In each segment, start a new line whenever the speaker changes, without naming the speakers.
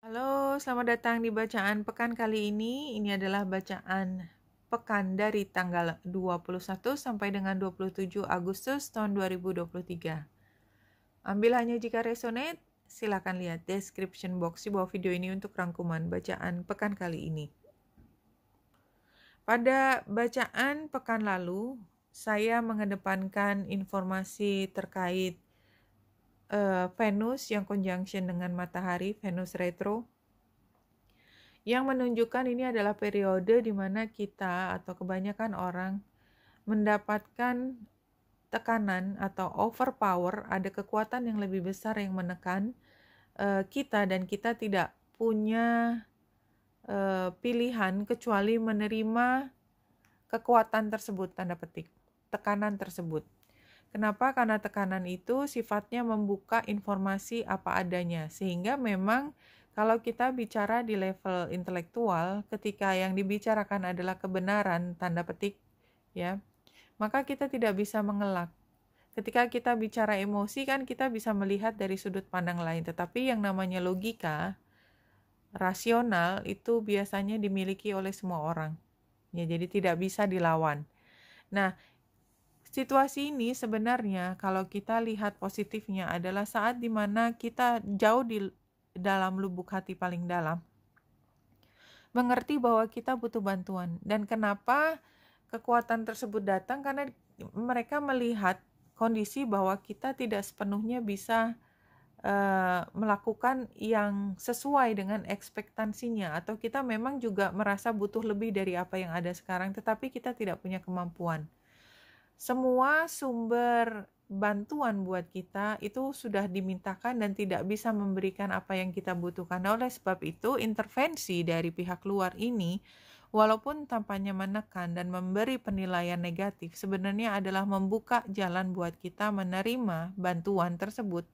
Halo, selamat datang di bacaan pekan kali ini. Ini adalah bacaan pekan dari tanggal 21 sampai dengan 27 Agustus tahun 2023. Ambil hanya jika resonate, silakan lihat description box di bawah video ini untuk rangkuman bacaan pekan kali ini. Pada bacaan pekan lalu, saya mengedepankan informasi terkait Venus yang conjunction dengan matahari, Venus retro, yang menunjukkan ini adalah periode di mana kita atau kebanyakan orang mendapatkan tekanan atau overpower, ada kekuatan yang lebih besar yang menekan kita, dan kita tidak punya pilihan kecuali menerima kekuatan tersebut, tanda petik, tekanan tersebut. Kenapa? Karena tekanan itu sifatnya membuka informasi apa adanya, sehingga memang kalau kita bicara di level intelektual, ketika yang dibicarakan adalah kebenaran, tanda petik, ya, maka kita tidak bisa mengelak. Ketika kita bicara emosi, kan kita bisa melihat dari sudut pandang lain, tetapi yang namanya logika, rasional, itu biasanya dimiliki oleh semua orang. Ya, jadi tidak bisa dilawan. Nah, situasi ini sebenarnya kalau kita lihat positifnya adalah saat dimana kita jauh di dalam lubuk hati paling dalam mengerti bahwa kita butuh bantuan. Dan kenapa kekuatan tersebut datang? Karena mereka melihat kondisi bahwa kita tidak sepenuhnya bisa melakukan yang sesuai dengan ekspektasinya, atau kita memang juga merasa butuh lebih dari apa yang ada sekarang, tetapi kita tidak punya kemampuan. Semua sumber bantuan buat kita itu sudah dimintakan dan tidak bisa memberikan apa yang kita butuhkan. Nah, oleh sebab itu, intervensi dari pihak luar ini, walaupun tampaknya menekan dan memberi penilaian negatif, sebenarnya adalah membuka jalan buat kita menerima bantuan tersebut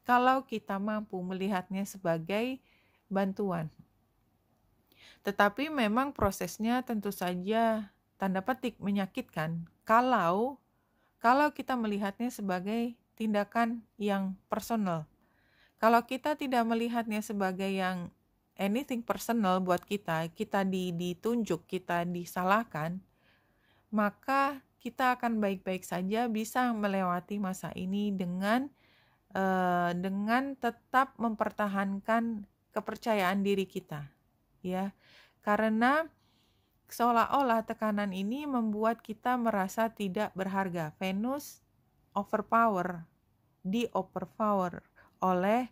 kalau kita mampu melihatnya sebagai bantuan. Tetapi memang prosesnya tentu saja tanda petik menyakitkan kalau kita melihatnya sebagai tindakan yang personal. Kalau kita tidak melihatnya sebagai yang anything personal buat kita ditunjuk, kita disalahkan, maka kita akan baik-baik saja bisa melewati masa ini dengan tetap mempertahankan kepercayaan diri kita, ya. Karena seolah-olah tekanan ini membuat kita merasa tidak berharga. Venus overpower oleh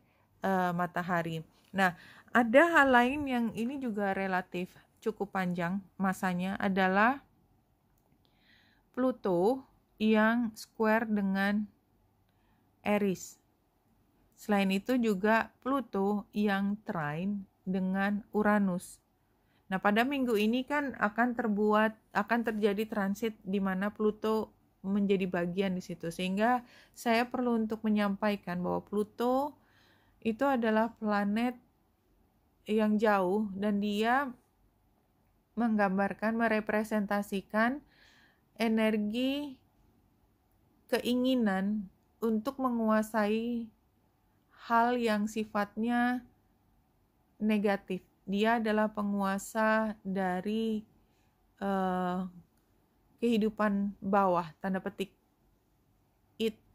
matahari. Nah, ada hal lain yang ini juga relatif cukup panjang masanya, adalah Pluto yang square dengan Aries. Selain itu juga Pluto yang trine dengan Uranus. Nah, pada minggu ini kan akan terjadi transit di mana Pluto menjadi bagian di situ. Sehingga saya perlu untuk menyampaikan bahwa Pluto itu adalah planet yang jauh dan dia menggambarkan, merepresentasikan energi keinginan untuk menguasai hal yang sifatnya negatif. Dia adalah penguasa dari kehidupan bawah, tanda petik,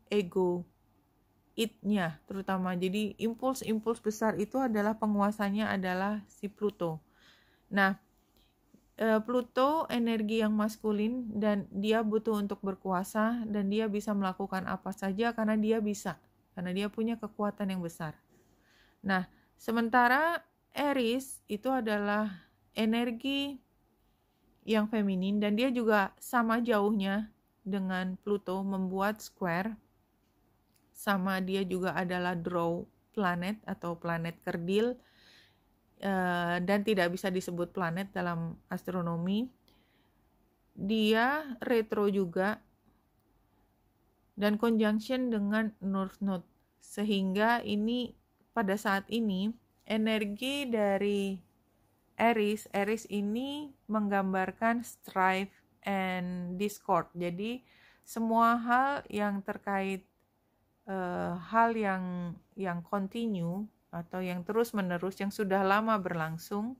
ego, id-nya terutama. Jadi impuls besar itu adalah penguasanya adalah si Pluto. Nah, Pluto energi yang maskulin dan dia butuh untuk berkuasa dan dia bisa melakukan apa saja karena dia punya kekuatan yang besar. Nah, sementara Aries itu adalah energi yang feminin dan dia juga sama jauhnya dengan Pluto, membuat square. Sama, dia juga adalah draw planet atau planet kerdil, dan tidak bisa disebut planet dalam astronomi. Dia retro juga dan conjunction dengan North Node, sehingga ini pada saat ini energi dari Aries ini menggambarkan strife and discord. Jadi semua hal yang terkait hal yang continue atau yang terus-menerus, yang sudah lama berlangsung,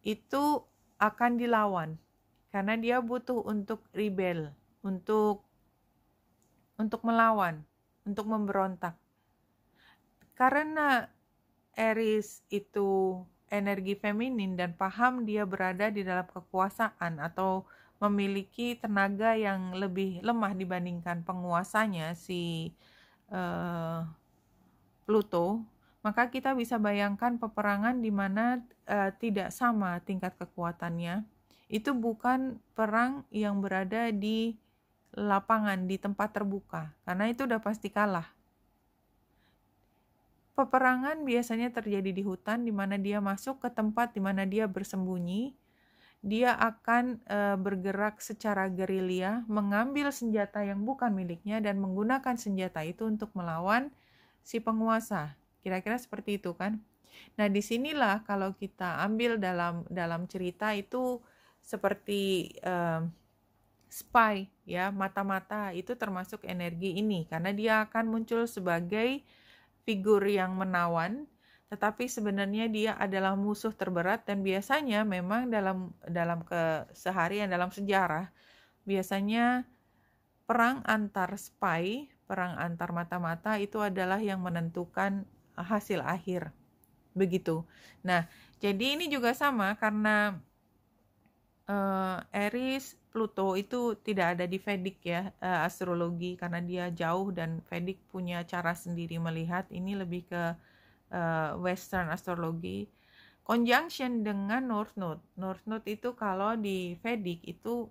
itu akan dilawan. Karena dia butuh untuk rebel, untuk melawan, untuk memberontak. Karena Aries itu energi feminin dan paham dia berada di dalam kekuasaan atau memiliki tenaga yang lebih lemah dibandingkan penguasanya si Pluto, maka kita bisa bayangkan peperangan di mana tidak sama tingkat kekuatannya. Itu bukan perang yang berada di lapangan, di tempat terbuka, karena itu udah pasti kalah. Peperangan biasanya terjadi di hutan, di mana dia masuk ke tempat di mana dia bersembunyi. Dia akan bergerak secara gerilya, mengambil senjata yang bukan miliknya dan menggunakan senjata itu untuk melawan si penguasa. Kira-kira seperti itu kan. Nah, disinilah kalau kita ambil dalam cerita itu seperti spy ya, mata-mata itu termasuk energi ini, karena dia akan muncul sebagai figur yang menawan, tetapi sebenarnya dia adalah musuh terberat. Dan biasanya memang dalam keseharian, dalam sejarah, biasanya perang antar spy, perang antar mata-mata itu adalah yang menentukan hasil akhir. Begitu. Nah, jadi ini juga sama karena Aries, Pluto itu tidak ada di Vedic ya, astrologi, karena dia jauh dan Vedic punya cara sendiri melihat. Ini lebih ke Western astrologi. Conjunction dengan North Node. North Node itu kalau di Vedic itu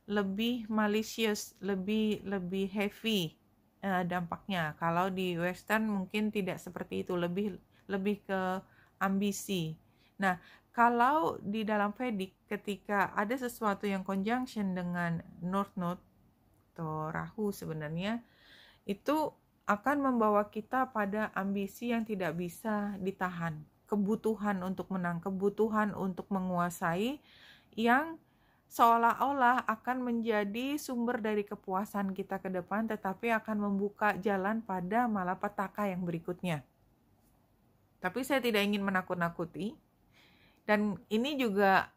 lebih malicious, lebih heavy dampaknya. Kalau di Western mungkin tidak seperti itu, lebih ke ambisi. Nah, kalau di dalam Vedic ketika ada sesuatu yang conjunction dengan North Node atau Rahu sebenarnya, itu akan membawa kita pada ambisi yang tidak bisa ditahan, kebutuhan untuk menang, kebutuhan untuk menguasai, yang seolah-olah akan menjadi sumber dari kepuasan kita ke depan, tetapi akan membuka jalan pada malapetaka yang berikutnya. Tapi saya tidak ingin menakut-nakuti, dan ini juga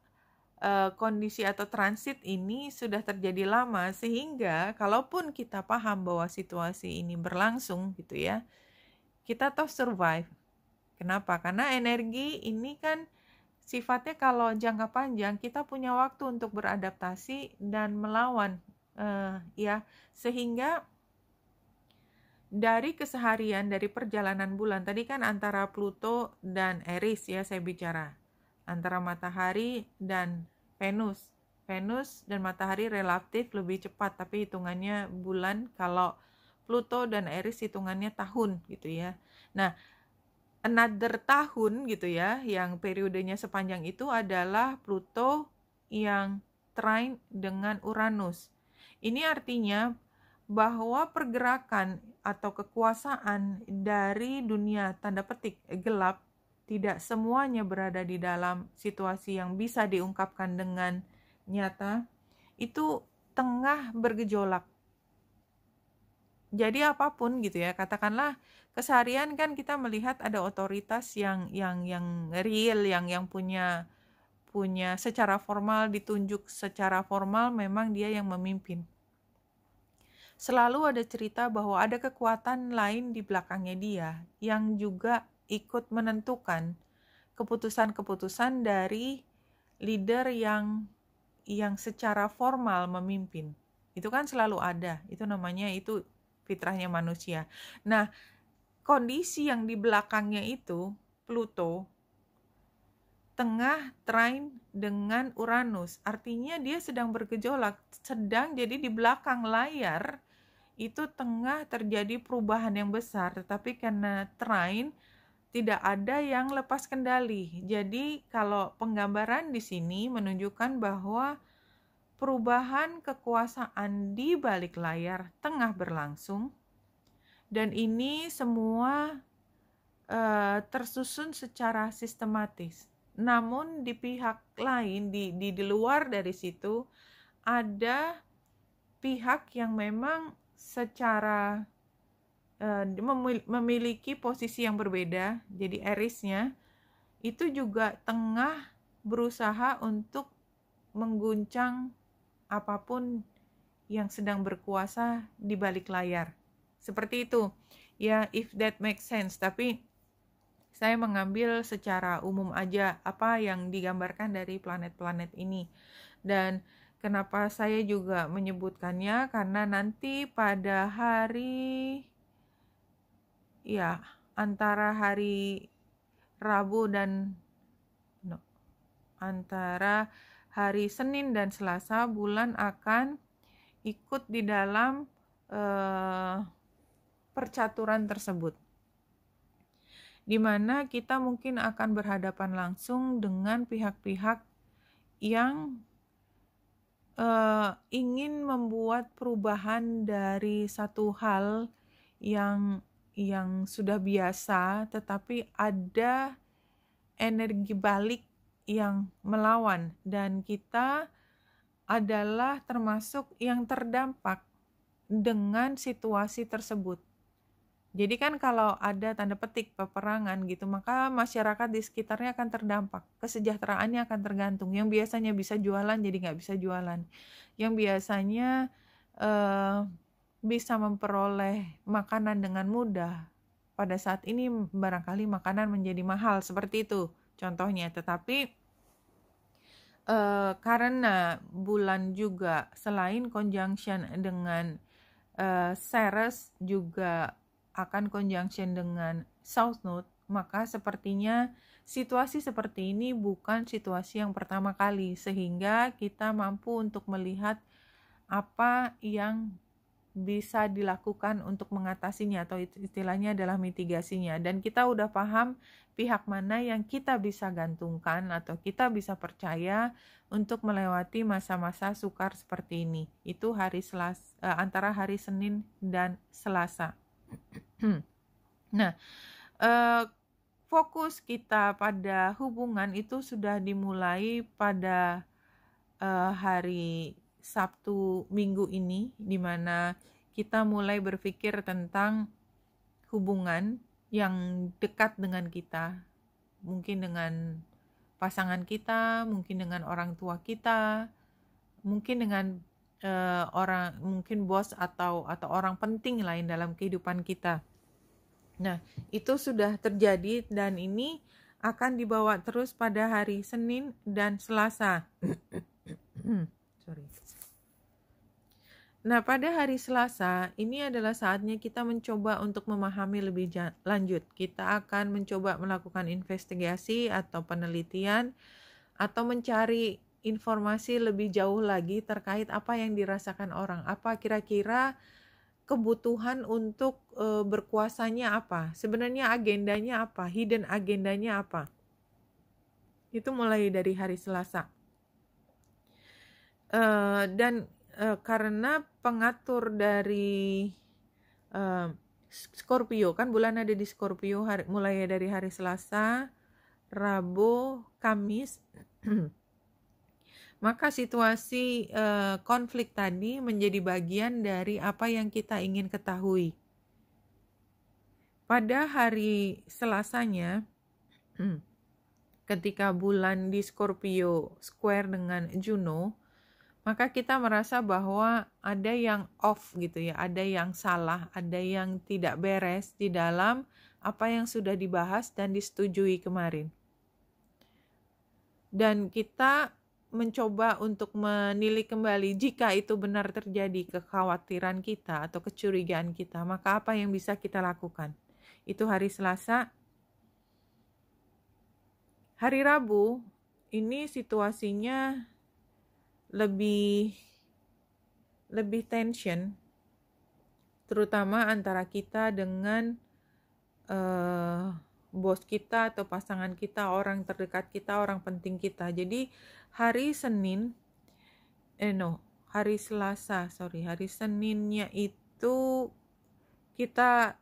kondisi atau transit ini sudah terjadi lama, sehingga kalaupun kita paham bahwa situasi ini berlangsung gitu ya, kita toh survive. Kenapa? Karena energi ini kan sifatnya kalau jangka panjang kita punya waktu untuk beradaptasi dan melawan ya, sehingga dari keseharian, dari perjalanan bulan tadi kan antara Pluto dan Aries ya, saya bicara antara matahari dan Venus. Venus dan matahari relatif lebih cepat, tapi hitungannya bulan. Kalau Pluto dan Aries hitungannya tahun gitu ya. Nah, another tahun gitu ya, yang periodenya sepanjang itu adalah Pluto yang trine dengan Uranus. Ini artinya bahwa pergerakan atau kekuasaan dari dunia tanda petik gelap tidak semuanya berada di dalam situasi yang bisa diungkapkan dengan nyata, itu tengah bergejolak. Jadi apapun gitu ya, katakanlah keseharian kan kita melihat ada otoritas yang real, yang punya secara formal, ditunjuk secara formal, memang dia yang memimpin. Selalu ada cerita bahwa ada kekuatan lain di belakangnya dia yang juga ikut menentukan keputusan-keputusan dari leader yang secara formal memimpin. Itu kan selalu ada. Itu namanya, itu fitrahnya manusia. Nah, kondisi yang di belakangnya itu Pluto tengah trine dengan Uranus. Artinya dia sedang bergejolak, jadi di belakang layar itu tengah terjadi perubahan yang besar, tetapi karena trine tidak ada yang lepas kendali. Jadi kalau penggambaran di sini menunjukkan bahwa perubahan kekuasaan di balik layar tengah berlangsung, dan ini semua tersusun secara sistematis. Namun di pihak lain, di luar dari situ, ada pihak yang memang secara memiliki posisi yang berbeda. Jadi Aries-nya itu juga tengah berusaha untuk mengguncang apapun yang sedang berkuasa di balik layar. Seperti itu. Ya, if that makes sense. Tapi saya mengambil secara umum aja apa yang digambarkan dari planet-planet ini. Dan kenapa saya juga menyebutkannya, karena nanti pada hari, ya, antara hari Rabu dan antara hari Senin dan Selasa, bulan akan ikut di dalam percaturan tersebut, di mana kita mungkin akan berhadapan langsung dengan pihak-pihak yang ingin membuat perubahan dari satu hal yang sudah biasa, tetapi ada energi balik yang melawan, dan kita adalah termasuk yang terdampak dengan situasi tersebut. Jadi kan kalau ada tanda petik peperangan gitu, maka masyarakat di sekitarnya akan terdampak, kesejahteraannya akan tergantung. Yang biasanya bisa jualan jadi nggak bisa jualan, yang biasanya bisa memperoleh makanan dengan mudah, pada saat ini barangkali makanan menjadi mahal, seperti itu contohnya. Tetapi karena bulan juga selain conjunction dengan Ceres, juga akan conjunction dengan South Node, maka sepertinya situasi seperti ini bukan situasi yang pertama kali, sehingga kita mampu untuk melihat apa yang bisa dilakukan untuk mengatasinya, atau istilahnya adalah mitigasinya. Dan kita udah paham pihak mana yang kita bisa gantungkan atau kita bisa percaya untuk melewati masa-masa sukar seperti ini. Itu hari antara hari Senin dan Selasa. Nah, fokus kita pada hubungan itu sudah dimulai pada hari Sabtu minggu ini, di mana kita mulai berpikir tentang hubungan yang dekat dengan kita, mungkin dengan pasangan kita, mungkin dengan orang tua kita, mungkin dengan mungkin bos atau orang penting lain dalam kehidupan kita. Nah, itu sudah terjadi dan ini akan dibawa terus pada hari Senin dan Selasa. Sorry. Nah, pada hari Selasa, ini adalah saatnya kita mencoba untuk memahami lebih lanjut. Kita akan mencoba melakukan investigasi atau penelitian, atau mencari informasi lebih jauh lagi terkait apa yang dirasakan orang. Apa kira-kira kebutuhan untuk berkuasanya apa? Sebenarnya agendanya apa? Hidden agendanya apa? Itu mulai dari hari Selasa. Dan karena pengatur dari Scorpio, kan bulan ada di Scorpio, mulai dari hari Selasa, Rabu, Kamis, maka situasi konflik tadi menjadi bagian dari apa yang kita ingin ketahui. Pada hari Selasanya, ketika bulan di Scorpio square dengan Juno, maka kita merasa bahwa ada yang off gitu ya, ada yang salah, ada yang tidak beres di dalam apa yang sudah dibahas dan disetujui kemarin. Dan kita mencoba untuk menilik kembali, jika itu benar terjadi kekhawatiran kita atau kecurigaan kita, maka apa yang bisa kita lakukan. Itu hari Selasa. Hari Rabu, ini situasinya lebih tension, terutama antara kita dengan bos kita atau pasangan kita, orang terdekat kita, orang penting kita. Jadi hari Seninnya itu kita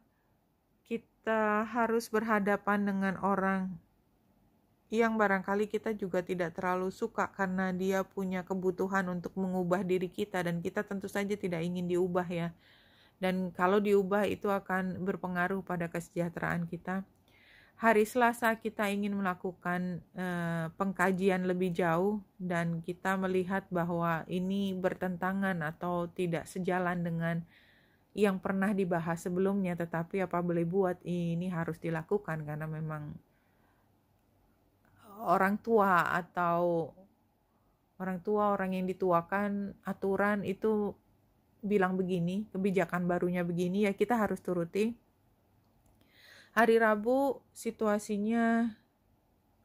harus berhadapan dengan orang yang barangkali kita juga tidak terlalu suka, karena dia punya kebutuhan untuk mengubah diri kita dan kita tentu saja tidak ingin diubah ya. dan kalau diubah itu akan berpengaruh pada kesejahteraan kita. Hari Selasa kita ingin melakukan pengkajian lebih jauh dan kita melihat bahwa ini bertentangan atau tidak sejalan dengan yang pernah dibahas sebelumnya, tetapi apa boleh buat, ini harus dilakukan karena memang orang tua orang yang dituakan, aturan itu bilang begini, kebijakan barunya begini, ya kita harus turuti. Hari Rabu situasinya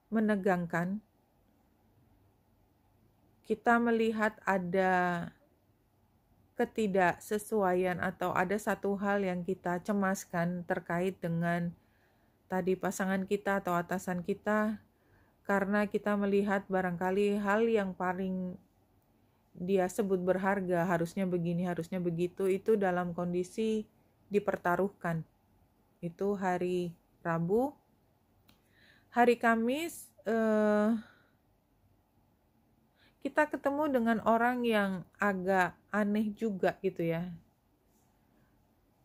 menegangkan. Kita melihat ada ketidaksesuaian atau ada satu hal yang kita cemaskan terkait dengan tadi pasangan kita atau atasan kita, karena kita melihat barangkali hal yang paling dia sebut berharga, harusnya begini, harusnya begitu, itu dalam kondisi dipertaruhkan. Itu hari Rabu. Hari Kamis kita ketemu dengan orang yang agak aneh juga gitu ya.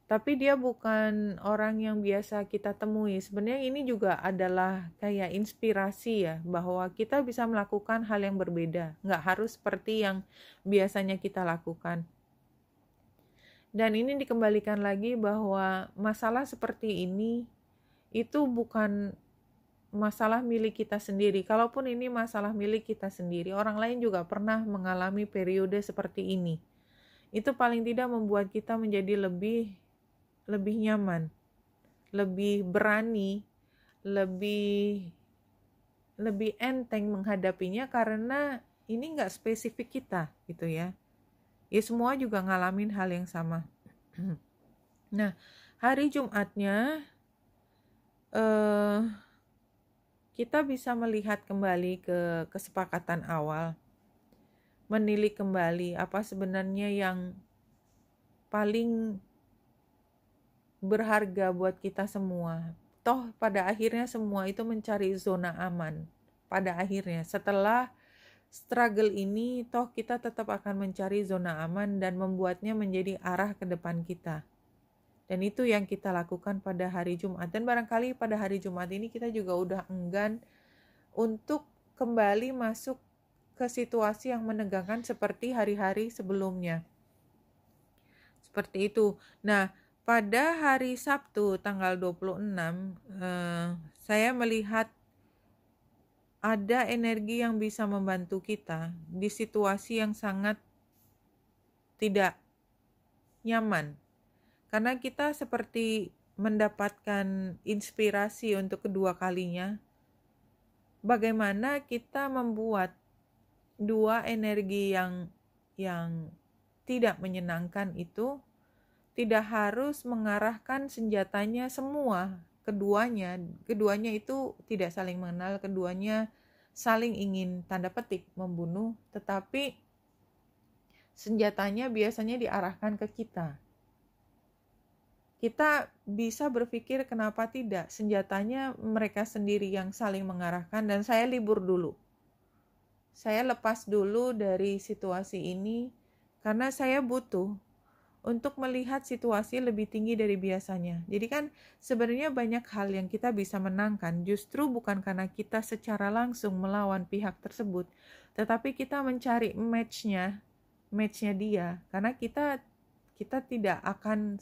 Tapi dia bukan orang yang biasa kita temui. Sebenarnya ini juga adalah kayak inspirasi ya, bahwa kita bisa melakukan hal yang berbeda. Nggak harus seperti yang biasanya kita lakukan. Dan ini dikembalikan lagi bahwa masalah seperti ini itu bukan masalah milik kita sendiri. Kalaupun ini masalah milik kita sendiri, orang lain juga pernah mengalami periode seperti ini. Itu paling tidak membuat kita menjadi lebih nyaman, lebih berani, lebih enteng menghadapinya karena ini nggak spesifik kita gitu ya. Ya semua juga ngalamin hal yang sama. Nah, hari Jumatnya kita bisa melihat kembali ke kesepakatan awal, menilik kembali apa sebenarnya yang paling berharga buat kita semua. Toh pada akhirnya semua itu mencari zona aman. Pada akhirnya setelah struggle ini, toh kita tetap akan mencari zona aman dan membuatnya menjadi arah ke depan kita. Dan itu yang kita lakukan pada hari Jumat. Dan barangkali pada hari Jumat ini kita juga udah enggan untuk kembali masuk ke situasi yang menegangkan seperti hari-hari sebelumnya. Seperti itu. Nah, pada hari Sabtu tanggal 26, saya melihat ada energi yang bisa membantu kita di situasi yang sangat tidak nyaman. Karena kita seperti mendapatkan inspirasi untuk kedua kalinya. Bagaimana kita membuat dua energi yang tidak menyenangkan itu tidak harus mengarahkan senjatanya semua. Keduanya itu tidak saling mengenal, keduanya saling ingin tanda petik membunuh, tetapi senjatanya biasanya diarahkan ke kita. Kita bisa berpikir kenapa tidak, senjatanya mereka sendiri yang saling mengarahkan, dan saya libur dulu. Saya lepas dulu dari situasi ini karena saya butuh untuk melihat situasi lebih tinggi dari biasanya. Jadi kan sebenarnya banyak hal yang kita bisa menangkan justru bukan karena kita secara langsung melawan pihak tersebut, tetapi kita mencari matchnya dia, karena kita tidak akan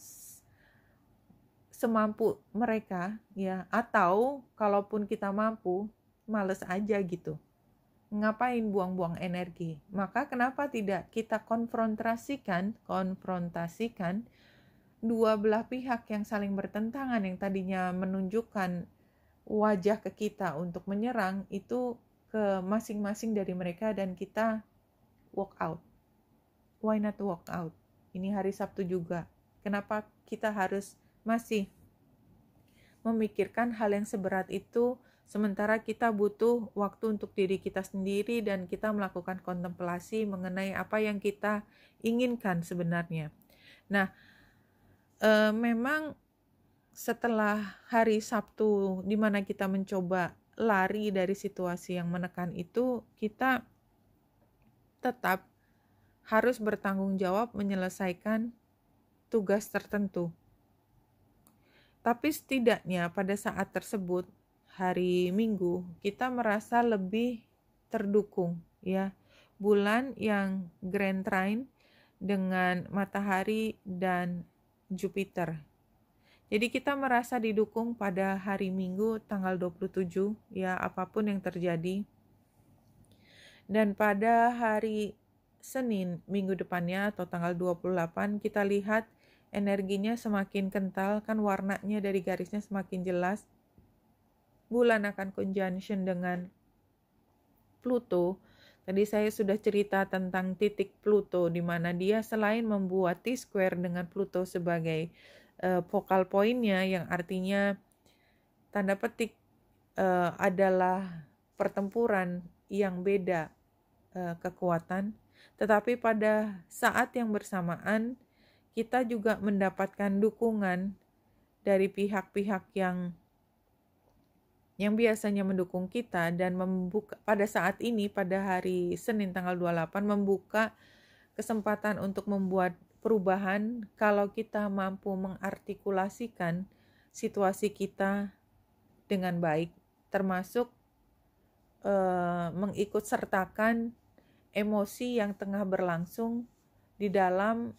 semampu mereka ya, atau kalaupun kita mampu males aja gitu. Ngapain buang-buang energi? Maka kenapa tidak kita konfrontasikan dua belah pihak yang saling bertentangan, yang tadinya menunjukkan wajah ke kita untuk menyerang, itu ke masing-masing dari mereka dan kita walk out. Why not walk out? Ini hari Sabtu juga. Kenapa kita harus masih memikirkan hal yang seberat itu, sementara kita butuh waktu untuk diri kita sendiri dan kita melakukan kontemplasi mengenai apa yang kita inginkan sebenarnya. Nah, memang setelah hari Sabtu di mana kita mencoba lari dari situasi yang menekan itu, kita tetap harus bertanggung jawab menyelesaikan tugas tertentu. Tapi setidaknya pada saat tersebut, hari Minggu, kita merasa lebih terdukung ya. Bulan yang grand trine dengan matahari dan Jupiter. Jadi kita merasa didukung pada hari Minggu tanggal 27 ya, apapun yang terjadi. Dan pada hari Senin minggu depannya atau tanggal 28 kita lihat energinya semakin kental, kan warnanya dari garisnya semakin jelas. Bulan akan conjunction dengan Pluto. Tadi saya sudah cerita tentang titik Pluto, di mana dia selain membuat T-square dengan Pluto sebagai focal point-nya, yang artinya tanda petik adalah pertempuran yang beda kekuatan, tetapi pada saat yang bersamaan kita juga mendapatkan dukungan dari pihak-pihak yang biasanya mendukung kita, dan membuka pada saat ini pada hari Senin tanggal 28 membuka kesempatan untuk membuat perubahan kalau kita mampu mengartikulasikan situasi kita dengan baik, termasuk mengikut sertakan emosi yang tengah berlangsung di dalam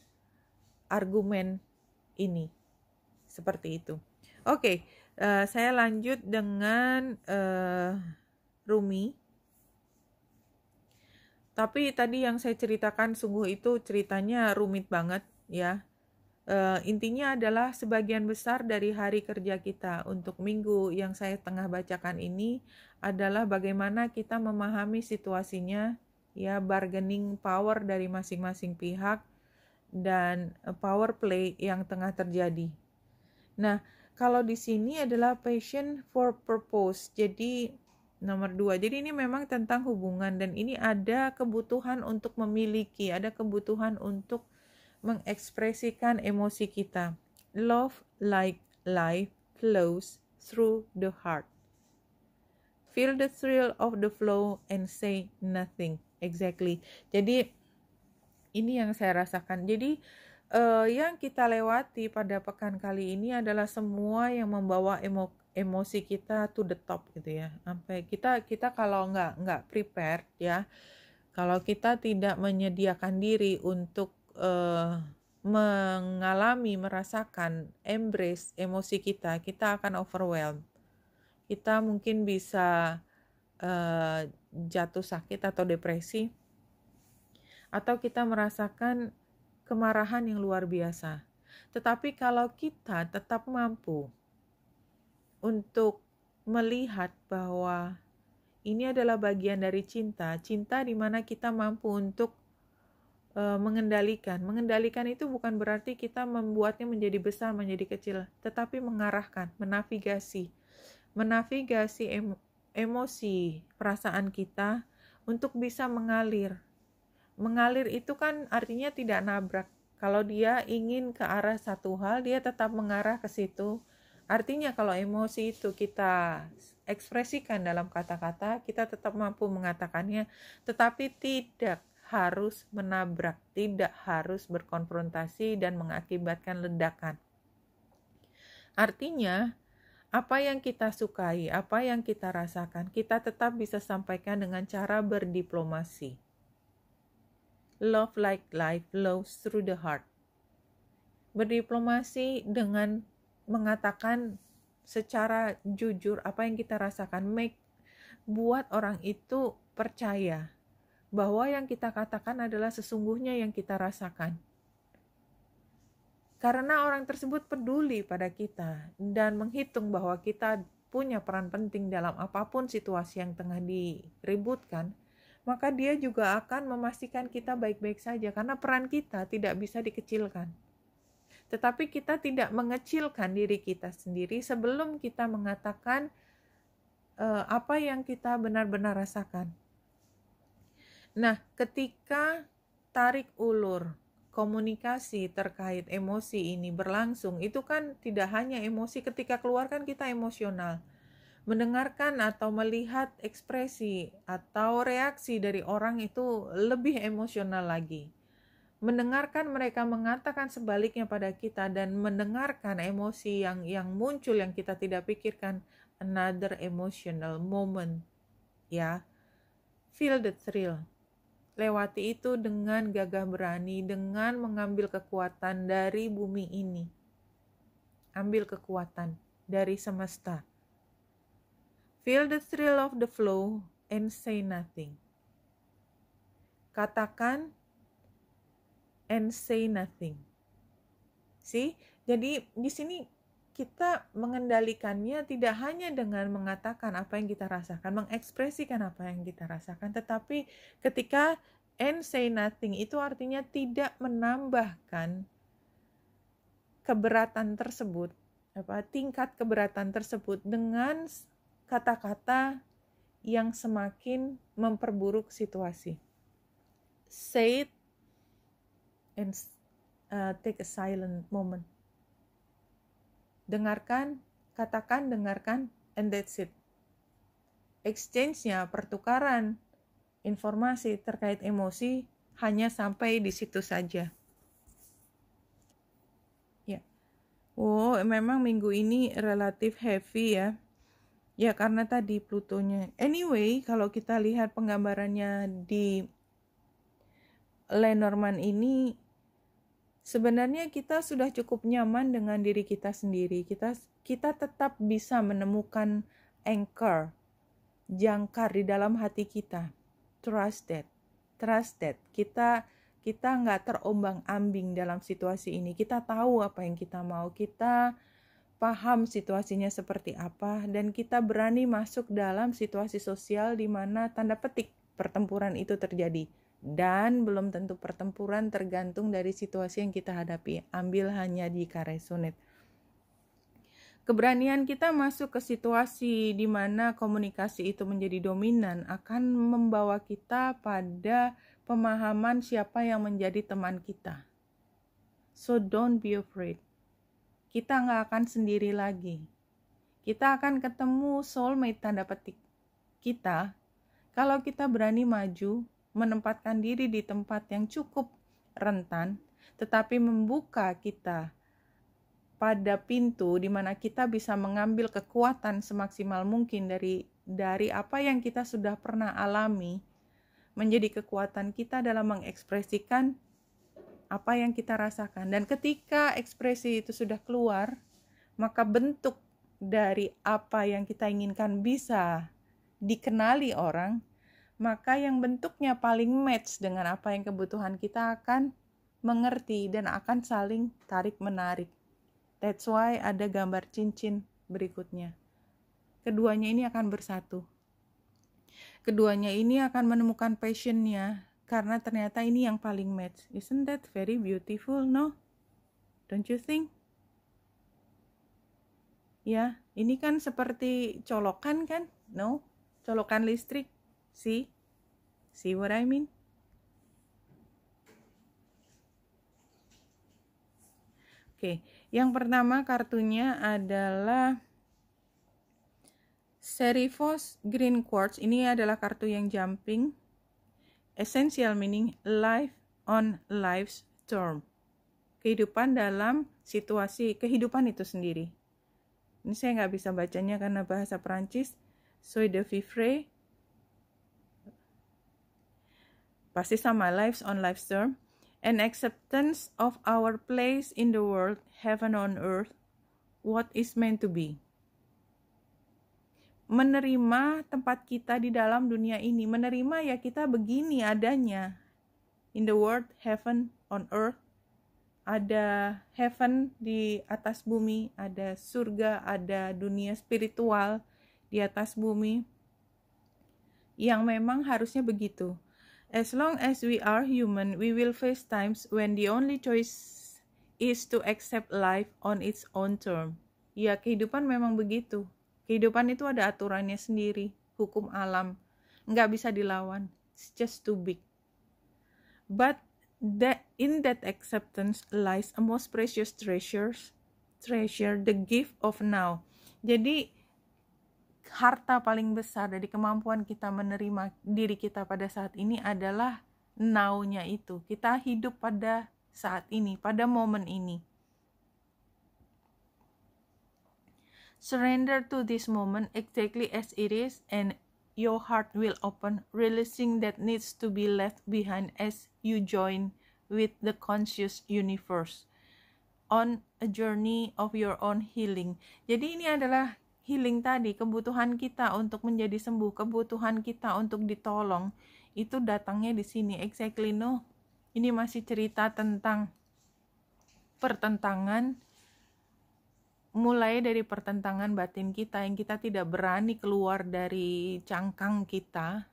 argumen ini. Seperti itu. Oke, saya lanjut dengan Rumi. Tapi tadi yang saya ceritakan sungguh itu ceritanya rumit banget ya. Intinya adalah sebagian besar dari hari kerja kita untuk minggu yang saya tengah bacakan ini adalah bagaimana kita memahami situasinya ya, bargaining power dari masing-masing pihak dan power play yang tengah terjadi. Nah, kalau di sini adalah passion for purpose. Jadi nomor 2. Jadi ini memang tentang hubungan, dan ini ada kebutuhan untuk memiliki, ada kebutuhan untuk mengekspresikan emosi kita. Love like life flows through the heart. Feel the thrill of the flow and say nothing. Exactly. Jadi ini yang saya rasakan. Jadi yang kita lewati pada pekan kali ini adalah semua yang membawa emosi kita to the top gitu ya. Sampai kita kalau nggak prepare ya, kalau kita tidak menyediakan diri untuk merasakan, embrace emosi kita akan overwhelmed. Kita mungkin bisa jatuh sakit atau depresi, atau kita merasakan kemarahan yang luar biasa. Tetapi kalau kita tetap mampu untuk melihat bahwa ini adalah bagian dari cinta di mana kita mampu untuk mengendalikan. Mengendalikan itu bukan berarti kita membuatnya menjadi besar, menjadi kecil, tetapi mengarahkan, menavigasi emosi, perasaan kita untuk bisa mengalir. Mengalir itu kan artinya tidak nabrak. Kalau dia ingin ke arah satu hal, dia tetap mengarah ke situ. Artinya kalau emosi itu kita ekspresikan dalam kata-kata, kita tetap mampu mengatakannya, tetapi tidak harus menabrak, tidak harus berkonfrontasi dan mengakibatkan ledakan. Artinya, apa yang kita sukai, apa yang kita rasakan, kita tetap bisa sampaikan dengan cara berdiplomasi. Love like life flows through the heart. Berdiplomasi dengan mengatakan secara jujur apa yang kita rasakan, buat orang itu percaya bahwa yang kita katakan adalah sesungguhnya yang kita rasakan. Karena orang tersebut peduli pada kita dan menghitung bahwa kita punya peran penting dalam apapun situasi yang tengah diributkan, maka dia juga akan memastikan kita baik-baik saja, karena peran kita tidak bisa dikecilkan. Tetapi kita tidak mengecilkan diri kita sendiri sebelum kita mengatakan apa yang kita benar-benar rasakan. Nah, ketika tarik ulur komunikasi terkait emosi ini berlangsung, itu kan tidak hanya emosi, ketika keluar kan kita emosional. Mendengarkan atau melihat ekspresi atau reaksi dari orang itu lebih emosional lagi. mendengarkan mereka mengatakan sebaliknya pada kita, dan mendengarkan emosi yang muncul yang kita tidak pikirkan, another emotional moment, ya. Feel the thrill. Lewati itu dengan gagah berani, dengan mengambil kekuatan dari bumi ini. Ambil kekuatan dari semesta. Feel the thrill of the flow and say nothing. Katakan and say nothing. See? Jadi di sini kita mengendalikannya tidak hanya dengan mengatakan apa yang kita rasakan, mengekspresikan apa yang kita rasakan, tetapi ketika and say nothing itu artinya tidak menambahkan keberatan tersebut, tingkat keberatan tersebut dengan kata-kata yang semakin memperburuk situasi. Say it and take a silent moment. Dengarkan, katakan, dengarkan, and that's it. Exchange-nya, pertukaran informasi terkait emosi hanya sampai di situ saja. Ya. Oh, memang minggu ini relatif heavy ya. Ya, karena tadi Plutonya. Anyway, kalau kita lihat penggambarannya di Lenormand ini, sebenarnya kita sudah cukup nyaman dengan diri kita sendiri. Kita tetap bisa menemukan anchor, jangkar di dalam hati kita. Trust that. Kita nggak terombang-ambing dalam situasi ini. Kita tahu apa yang kita mau. Kita paham situasinya seperti apa, dan kita berani masuk dalam situasi sosial di mana tanda petik pertempuran itu terjadi. Dan belum tentu pertempuran, tergantung dari situasi yang kita hadapi. Ambil hanya jika resonate. Keberanian kita masuk ke situasi di mana komunikasi itu menjadi dominan akan membawa kita pada pemahaman siapa yang menjadi teman kita. So don't be afraid. Kita nggak akan sendiri lagi. Kita akan ketemu soulmate tanda petik kita kalau kita berani maju, menempatkan diri di tempat yang cukup rentan, tetapi membuka kita pada pintu di mana kita bisa mengambil kekuatan semaksimal mungkin dari apa yang kita sudah pernah alami, menjadi kekuatan kita dalam mengekspresikan apa yang kita rasakan. Dan ketika ekspresi itu sudah keluar, maka bentuk dari apa yang kita inginkan bisa dikenali orang, maka yang bentuknya paling match dengan apa yang kebutuhan kita akan mengerti dan akan saling tarik-menarik. That's why ada gambar cincin berikutnya. Keduanya ini akan bersatu. Keduanya ini akan menemukan passion-nya, karena ternyata ini yang paling match. Isn't that very beautiful, no? Don't you think? Ya, ini kan seperti colokan kan? No? Colokan listrik. See what I mean? Oke, yang pertama kartunya adalah Serifos Green Quartz. Ini adalah kartu yang jumping. Essential meaning life on life's term. Kehidupan dalam situasi kehidupan itu sendiri. Ini saya nggak bisa bacanya karena bahasa Perancis. Soy de vivre. Pasti sama, lives on life's term. An acceptance of our place in the world, heaven on earth, what is meant to be. Menerima tempat kita di dalam dunia ini. Menerima ya kita begini adanya. In the world, heaven on earth. Ada heaven di atas bumi. Ada surga, ada dunia spiritual di atas bumi. Yang memang harusnya begitu. As long as we are human, we will face times when the only choice is to accept life on its own term. Ya, kehidupan memang begitu. Kehidupan itu ada aturannya sendiri, hukum alam, nggak bisa dilawan. It's just too big. But in that acceptance lies a most precious treasure, the gift of now. Jadi harta paling besar dari kemampuan kita menerima diri kita pada saat ini adalah now-nya itu. Kita hidup pada saat ini, pada momen ini. Surrender to this moment exactly as it is, and your heart will open, releasing that needs to be left behind as you join with the conscious universe on a journey of your own healing. Jadi ini adalah healing tadi, kebutuhan kita untuk menjadi sembuh, kebutuhan kita untuk ditolong, itu datangnya di sini. Exactly, no. Ini masih cerita tentang pertentangan, mulai dari pertentangan batin kita yang kita tidak berani keluar dari cangkang kita,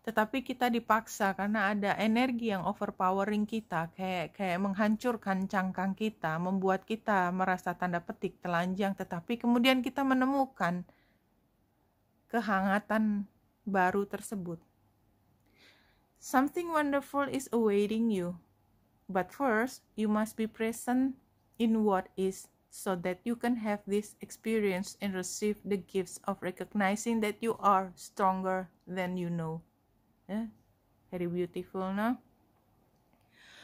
tetapi kita dipaksa karena ada energi yang overpowering kita, kayak menghancurkan cangkang kita, membuat kita merasa tanda petik telanjang, tetapi kemudian kita menemukan kehangatan baru tersebut. Something wonderful is awaiting you, but first you must be present in what is, so that you can have this experience and receive the gifts of recognizing that you are stronger than you know. Yeah? Very beautiful, no?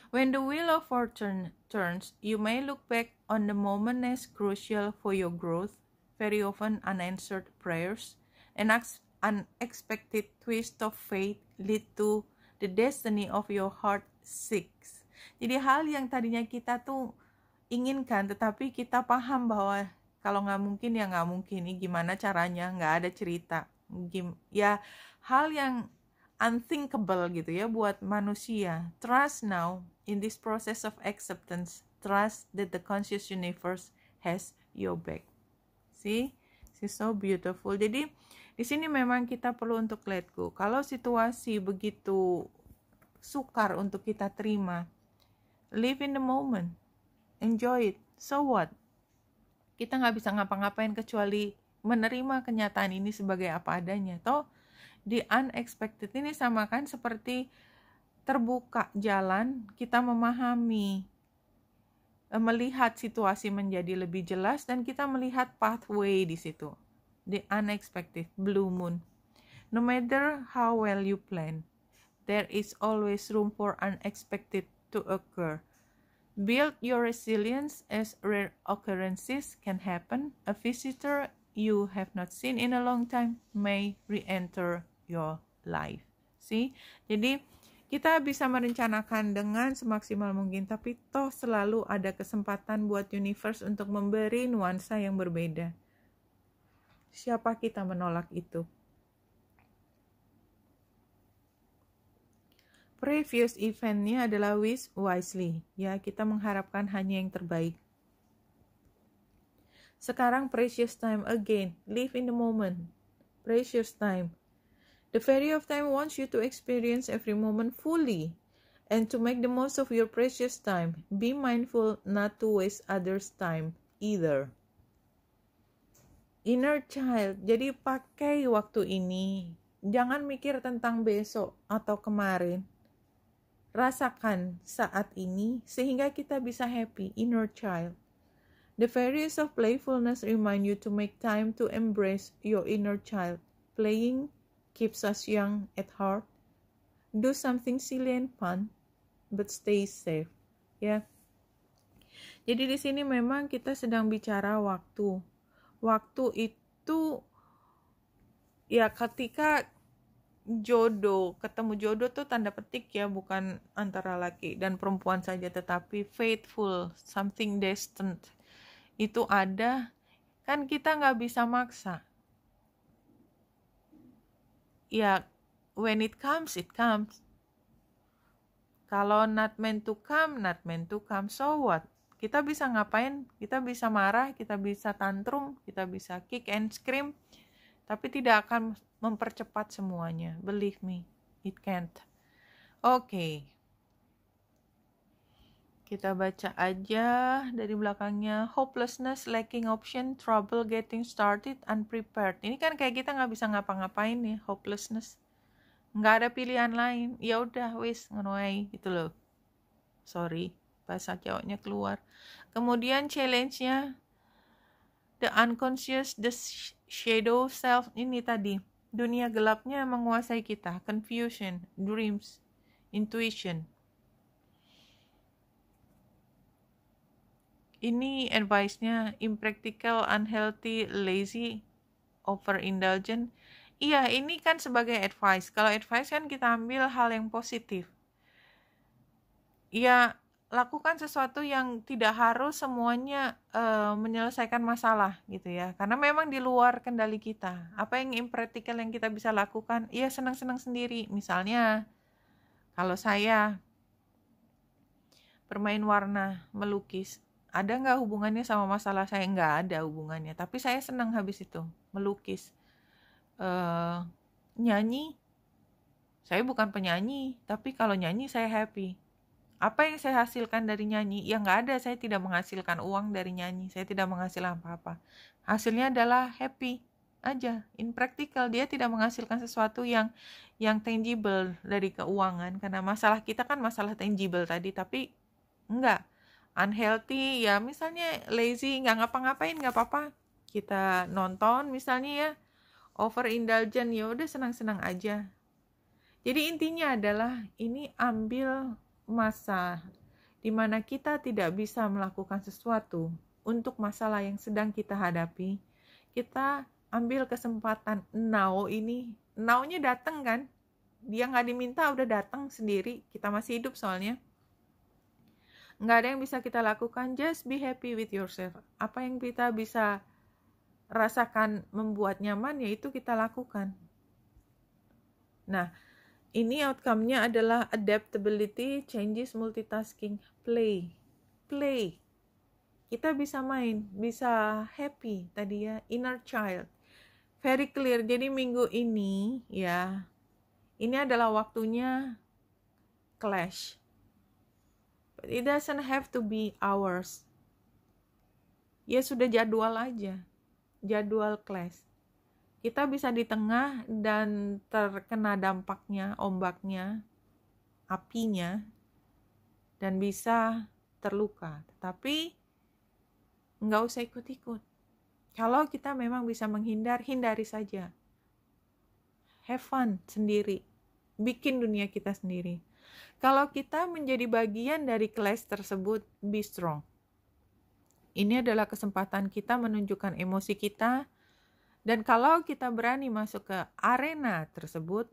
When the wheel of fortune turns, you may look back on the moment as crucial for your growth. Very often unanswered prayers and unexpected twist of fate lead to the destiny of your heart seeks. Jadi hal yang tadinya kita tuh inginkan, tetapi kita paham bahwa kalau nggak mungkin ya nggak mungkin. Ini gimana caranya? Nggak ada cerita. Ya hal yang unthinkable gitu ya buat manusia. Trust now in this process of acceptance. Trust that the conscious universe has your back. See, it's so beautiful. Jadi di sini memang kita perlu untuk let go. Kalau situasi begitu sukar untuk kita terima, live in the moment. Enjoy it. So what? Kita nggak bisa ngapa-ngapain kecuali menerima kenyataan ini sebagai apa adanya. Toh, the unexpected ini sama kan seperti terbuka jalan, kita memahami, melihat situasi menjadi lebih jelas, dan kita melihat pathway di situ. The unexpected, blue moon. No matter how well you plan, there is always room for unexpected to occur. Build your resilience as rare occurrences can happen. A visitor you have not seen in a long time may re-enter your life. See? Jadi kita bisa merencanakan dengan semaksimal mungkin, tapi toh selalu ada kesempatan buat universe untuk memberi nuansa yang berbeda. Siapa kita menolak itu? Previous eventnya adalah wish wisely. Ya, kita mengharapkan hanya yang terbaik. Sekarang precious time again. Live in the moment. Precious time. The fairy of time wants you to experience every moment fully. And to make the most of your precious time, be mindful not to waste others' time either. Inner child. Jadi pakai waktu ini. Jangan mikir tentang besok atau kemarin. Rasakan saat ini sehingga kita bisa happy. Inner child. The fairies of playfulness remind you to make time to embrace your inner child. Playing keeps us young at heart. Do something silly and fun, but stay safe. Ya. Jadi di sini memang kita sedang bicara waktu. Waktu itu ya ketika ketemu jodoh tuh tanda petik ya, bukan antara laki dan perempuan saja, tetapi faithful, something destined itu ada, kan kita nggak bisa maksa. Ya, when it comes, it comes. Kalau not meant to come, so what? Kita bisa ngapain? Kita bisa marah, kita bisa tantrum, kita bisa kick and scream, tapi tidak akan mempercepat semuanya. Believe me, it can't. Oke. Kita baca aja dari belakangnya. Hopelessness, lacking option, trouble getting started, unprepared. Ini kan kayak kita nggak bisa ngapa-ngapain nih, hopelessness. Nggak ada pilihan lain. Ya udah, wis ngonoai gitu loh. Sorry, bahasa Jawanya keluar. Kemudian challenge-nya, the unconscious, the shadow self, ini tadi. Dunia gelapnya menguasai kita, confusion, dreams. intuition. Ini advice-nya impractical, unhealthy, lazy, overindulgent. Iya, ini kan sebagai advice. Kalau advice kan kita ambil hal yang positif. Ya, lakukan sesuatu yang tidak harus semuanya menyelesaikan masalah gitu ya. Karena memang di luar kendali kita. Apa yang impractical yang kita bisa lakukan? Iya, senang-senang sendiri. Misalnya, kalau saya bermain warna, melukis, ada nggak hubungannya sama masalah saya? Nggak ada hubungannya. Tapi saya senang habis itu melukis. Nyanyi, saya bukan penyanyi, tapi kalau nyanyi saya happy. Apa yang saya hasilkan dari nyanyi? Ya nggak ada, saya tidak menghasilkan uang dari nyanyi. Saya tidak menghasilkan apa-apa. Hasilnya adalah happy aja, impractical. Dia tidak menghasilkan sesuatu yang tangible dari keuangan. Karena masalah kita kan masalah tangible tadi, tapi enggak. Unhealthy, ya misalnya lazy, nggak ngapa-ngapain, nggak apa-apa. Kita nonton misalnya ya, overindulgent, ya udah senang-senang aja. Jadi intinya adalah ini ambil masa dimana kita tidak bisa melakukan sesuatu untuk masalah yang sedang kita hadapi. Kita ambil kesempatan now ini, now-nya datang kan, dia nggak diminta udah datang sendiri, kita masih hidup soalnya. Nggak ada yang bisa kita lakukan, just be happy with yourself. Apa yang kita bisa rasakan membuat nyaman, yaitu kita lakukan. Nah, ini outcome-nya adalah adaptability, changes, multitasking, play. Kita bisa main, bisa happy tadi ya, inner child. Very clear. Jadi minggu ini ya, ini adalah waktunya clash. But it doesn't have to be ours. Ya sudah jadwal aja. Jadwal clash. Kita bisa di tengah dan terkena dampaknya, ombaknya, apinya, dan bisa terluka. Tetapi nggak usah ikut-ikut. Kalau kita memang bisa menghindar, hindari saja. Have fun sendiri. Bikin dunia kita sendiri. Kalau kita menjadi bagian dari clash tersebut, be strong. Ini adalah kesempatan kita menunjukkan emosi kita. Dan kalau kita berani masuk ke arena tersebut,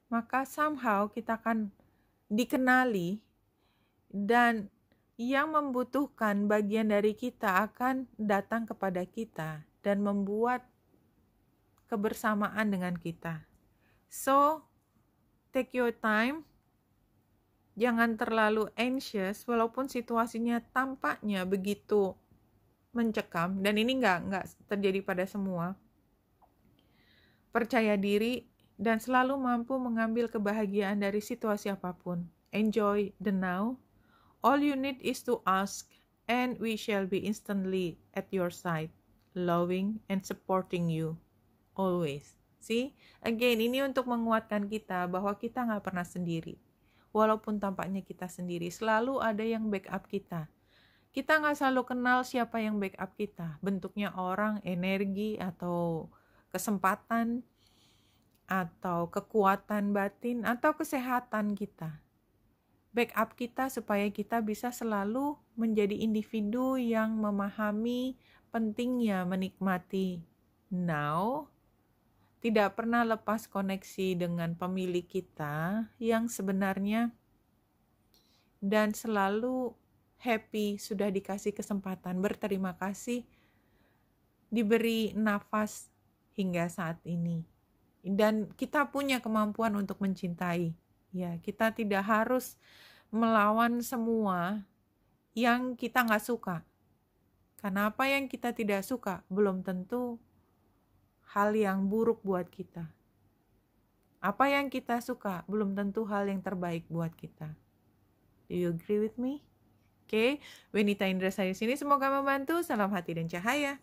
maka somehow kita akan dikenali dan yang membutuhkan bagian dari kita akan datang kepada kita dan membuat kebersamaan dengan kita. So, take your time. Jangan terlalu anxious walaupun situasinya tampaknya begitu mencekam, dan ini nggak terjadi pada semua. Percaya diri dan selalu mampu mengambil kebahagiaan dari situasi apapun. Enjoy the now. All you need is to ask, and we shall be instantly at your side, loving and supporting you always. See, again, ini untuk menguatkan kita bahwa kita nggak pernah sendiri. Walaupun tampaknya kita sendiri, selalu ada yang backup kita. Kita nggak selalu kenal siapa yang backup kita. Bentuknya orang, energi, atau kesempatan, atau kekuatan batin, atau kesehatan kita. Backup kita supaya kita bisa selalu menjadi individu yang memahami pentingnya menikmati now, tidak pernah lepas koneksi dengan pemilik kita yang sebenarnya, dan selalu happy sudah dikasih kesempatan, berterima kasih diberi nafas hingga saat ini. Dan kita punya kemampuan untuk mencintai. Ya, kita tidak harus melawan semua yang kita nggak suka. Karena apa yang kita tidak suka belum tentu hal yang buruk buat kita. Apa yang kita suka belum tentu hal yang terbaik buat kita. Do you agree with me? Oke, Wenita Indra saya sini, semoga membantu. Salam hati dan cahaya.